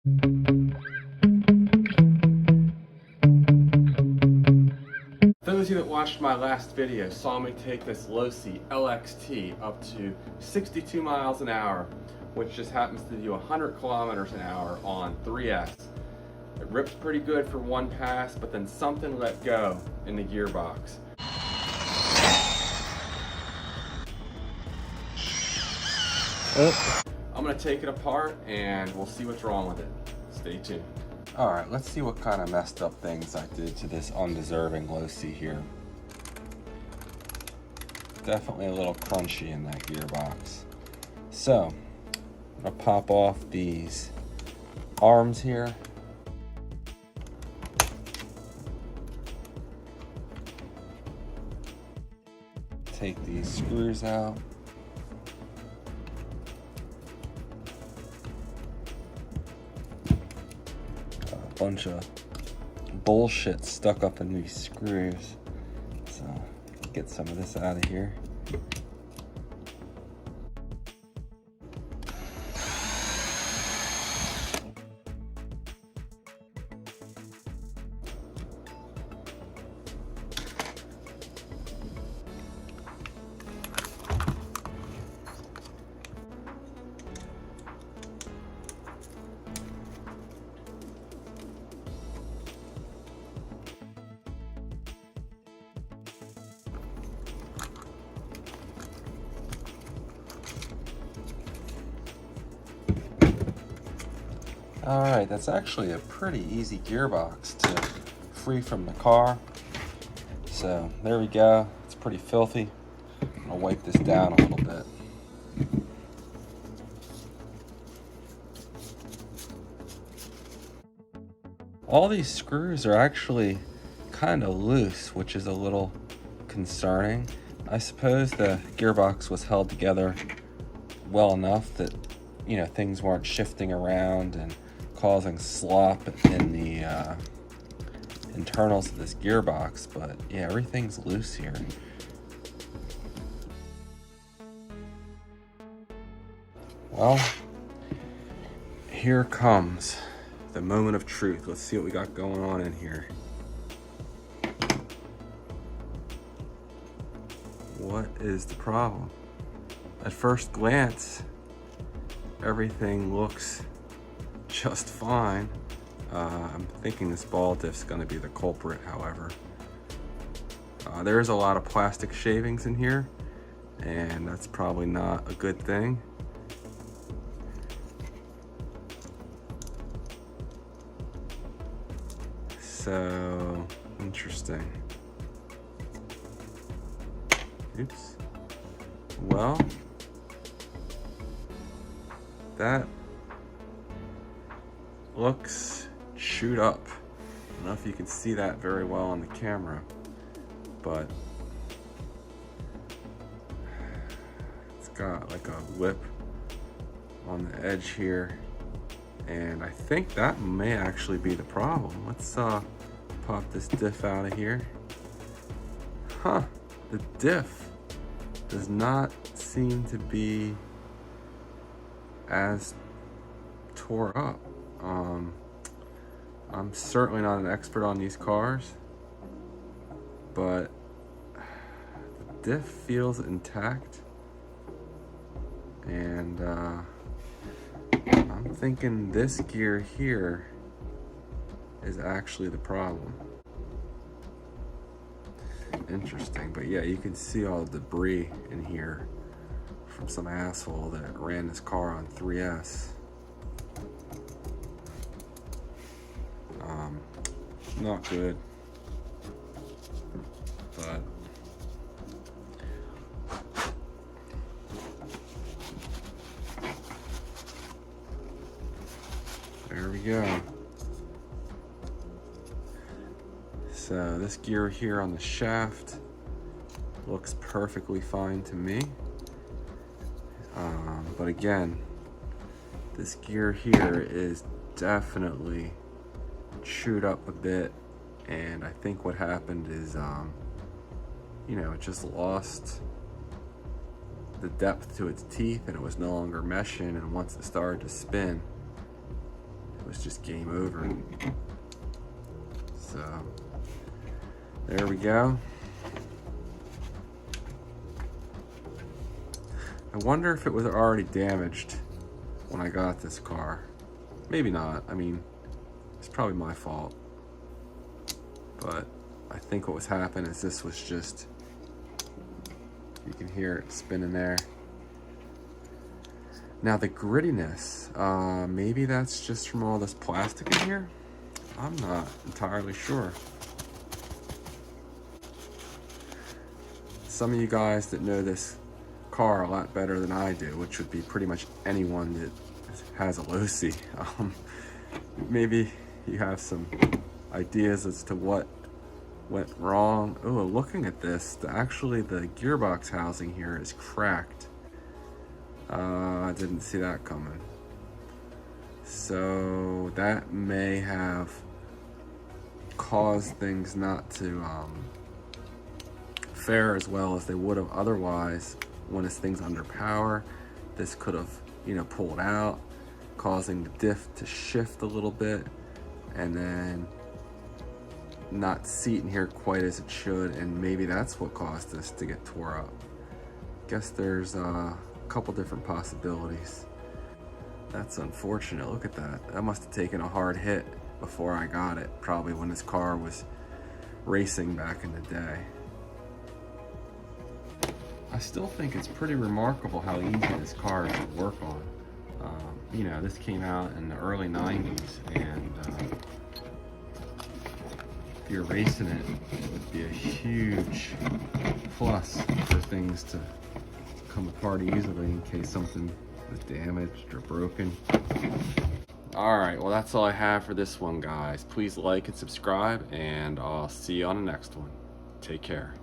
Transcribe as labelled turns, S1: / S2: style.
S1: Those of you that watched my last video saw me take this Losi LXT up to 62 miles an hour, which just happens to do 100 kilometers an hour on 3S. It ripped pretty good for one pass, but then something let go in the gearbox. I'm gonna take it apart and we'll see what's wrong with it. Stay tuned. All right, let's see what kind of messed up things I did to this undeserving Losi here. Definitely a little crunchy in that gearbox. So, I'm gonna pop off these arms here. Take these screws out. Bunch of bullshit stuck up in these screws, so get some of this out of here. Alright, that's actually a pretty easy gearbox to free from the car. So there we go. It's pretty filthy. I'll wipe this down a little bit. All these screws are actually kind of loose, which is a little concerning. I suppose the gearbox was held together well enough that, you know, things weren't shifting around and causing slop in the internals of this gearbox, but yeah, everything's loose here. Well, here comes the moment of truth. Let's see what we got going on in here. What is the problem? At first glance, everything looks just fine. I'm thinking this ball diff's going to be the culprit, however. There is a lot of plastic shavings in here, and that's probably not a good thing. So, interesting. Oops. Well, that looks chewed up. I don't know if you can see that very well on the camera, but it's got like a lip on the edge here, and I think that may actually be the problem. Let's pop this diff out of here. Huh, the diff does not seem to be as tore up. I'm certainly not an expert on these cars, but the diff feels intact, and I'm thinking this gear here is actually the problem. Interesting, but yeah, you can see all the debris in here from some asshole that ran this car on 3S. Not good, but there we go. So this gear here on the shaft looks perfectly fine to me. But again, this gear here is definitely chewed up a bit, and I think what happened is you know, it just lost the depth to its teeth and it was no longer meshing, and once it started to spin, it was just game over. So there we go. I wonder if it was already damaged when I got this car. Maybe not. I mean, it's probably my fault. But I think what was happening is this was just, you can hear it spinning there. Now the grittiness, maybe that's just from all this plastic in here? I'm not entirely sure. Some of you guys that know this car a lot better than I do, which would be pretty much anyone that has a Losi, maybe you have some ideas as to what went wrong. Oh, looking at this, actually the gearbox housing here is cracked. I didn't see that coming. So that may have caused things not to fare as well as they would have otherwise. When this thing's under power, this could have, you know, pulled out, causing the diff to shift a little bit, and then not seat in here quite as it should, and maybe that's what caused this to get tore up. Guess there's a couple different possibilities. That's unfortunate. Look at that. That must have taken a hard hit before I got it, probably when this car was racing back in the day. I still think it's pretty remarkable how easy this car is to work on. You know, this came out in the early 90s, and if you're racing it, it would be a huge plus for things to come apart easily in case something was damaged or broken. Alright, well that's all I have for this one, guys. Please like and subscribe, and I'll see you on the next one. Take care.